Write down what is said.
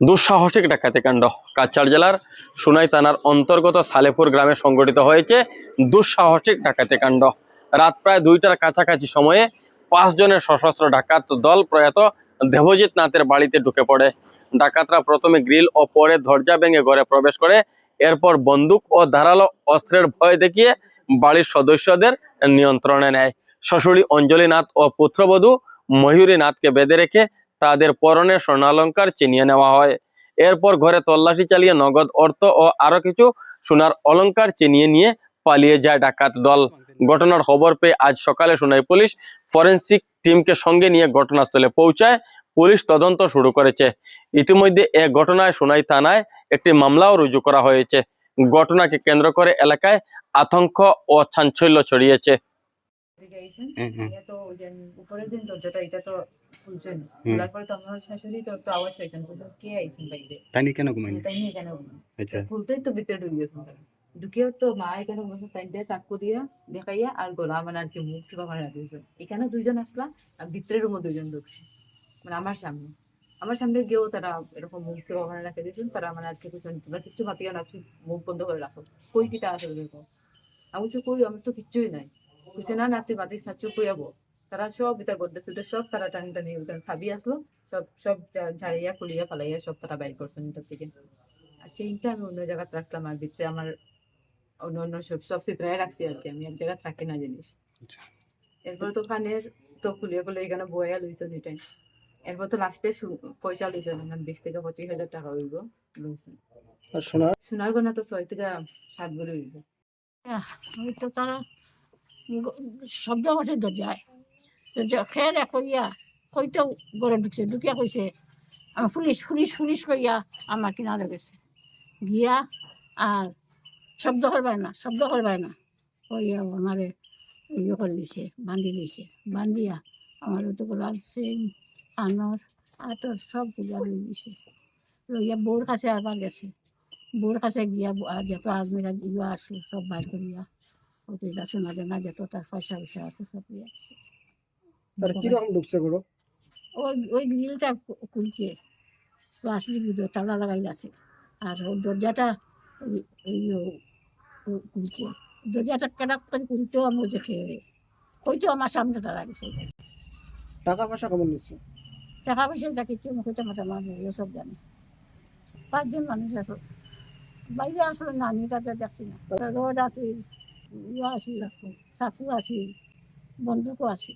দুঃসাহসিক ডাকাতিকাণ্ড কাছাড় জেলার সোনাই থানার অন্তর্গত সালেপুর গ্রামে সংঘটিত হয়েছে দুঃসাহসিক ডাকাতিকাণ্ড। রাত প্রায় 2টার কাছাকাছি সময়ে 5 জনের সশস্ত্র ডাকাত দল প্রয়াত দেবজিৎ নাথের বাড়িতে ঢুকে পড়ে। ডাকাতরা প্রথমে গ্রিল ও পরে দরজা ভেঙে ঘরে প্রবেশ করে, এরপর বন্দুক ও ধারালো অস্ত্রের ভয় দেখিয়ে বাড়ির সদস্যদের নিয়ন্ত্রণে নেয়। শাশুড়ি অঞ্জলি নাথ ও পুত্রবধূ ময়ূরী নাথকে বেঁধে রেখে তাদের পরনে স্বর্ণালঙ্কার ছিনিয়ে নেওয়া হয়। এরপর ঘরে তল্লাশি চালিয়ে নগদ অর্থ ও আরো কিছু সোনার অলংকার ছিনিয়ে নিয়ে পালিয়ে যায় ডাকাত দল। ঘটনার খবর পেয়ে আজ সকালে সোনাই পুলিশ ফরেনসিক টিমকে সঙ্গে নিয়ে ঘটনাস্থলে পৌঁছায়। পুলিশ তদন্ত শুরু করেছে। ইতিমধ্যে এই ঘটনায় সোনাই থানায় একটি মামলাও রুজু করা হয়েছে। ঘটনাকে কেন্দ্র করে এলাকায় আতঙ্ক ও চাঞ্চল্য ছড়িয়েছে। উপরের দিন দরজাটা এটা তো খুলছেন, খোলার পরে তো আমার শাশুড়ি তো একটু আওয়াজ পাইছেন, কে আইছেন বাইরে, তাই কেন ঘুমাই তাই নিয়ে কেন আচ্ছা খুলতেই তো ভিতরে ঢুকে গেছেন। ঢুকেও তো মা এখানে বসে তাই দিয়ে চাকু দিয়ে দেখাইয়া আর গলা মানে আর কি মুখ চিপা মানে রাখিয়েছে। এখানে 2জন আসলা আর ভিতরের রুমও 2জন ঢুকছে, মানে আমার সামনে গিয়েও তারা এরকম মুখ চিপা মানে রাখে দিয়েছেন। তারা মানে আর কি বলছেন, তোমরা কিচ্ছু মাতিও না, মুখ বন্ধ করে রাখো, কই কিটা আছে এরকম। আমি বলছি কই, আমার তো কিচ্ছুই নাই। বুঝছে না, না তুই বাতিস না, চুপ হয়ে যাবো। তারা সব এটা করতেছে, সব তারা টানি টানি ছাবি আসলো, সব সব ঝাড়িয়া খুলিয়া ফালাইয়া সব তারা বাইর করছেন এটার থেকে। আর চেইনটা আমি অন্য জায়গায় রাখলাম, আর ভিতরে আমার অন্য অন্য সব চিত্রায় রাখছি আর কি, আমি এক জায়গায় রাখি না জিনিস। এরপরে তো কানের তো খুলিয়ে খুলে এখানে বয়া লইছেন এটাই। এরপর তো লাস্টে পয়সা লইছেন, 20,000-25,000 টাকা হইব লইছেন। আর সোনার গয়না তো 6 থেকে 7 ভরি হইব। তো তারা শব্দ করছে দরজায়, খেয়ে কইয়া কইতেও গড়ে ঢুকছে, ঢুকিয়া কইছে আমি পুলিশ পুলিশ পুলিশ কইয়া আমার কিনারে গেছে গিয়া আর শব্দ করবাই না কইয়া আমারে ইয়ে করে দিছে, বান্ধি দিছে। বান্ধিয়া আমার তো গলার চেইন, কানর, আটর সব গুলা লই দিছে। লইয়া বউর কাছে আবার গেছে, বউর কাছে গিয়া যত আজমিরা ইয়া আসে সব বাইর করিয়া ওটা শোনা যায় না, যত তার পয়সা পয়সা আছে সব কিরকম ঢুকছে করো ওই গ্রিলটা খুলছে, আসলে তালা লাগাই আছে। আর দরজাটা খুলছে, দরজাটা কেনা করে খুলতেও আমি যে খেয়ে রে হয়তো আমার সামনে তারা গেছে। টাকা পয়সা কেমন নিচ্ছে? টাকা পয়সা যা কিছু মুখে মাথা মানুষ সব জানে। 5 জন মানুষ আছে বাইরে, আসলে না আমি তাতে দেখছি না। রড আছে, ইয়া আছে, চাকু আছে, বন্দুকও আছে।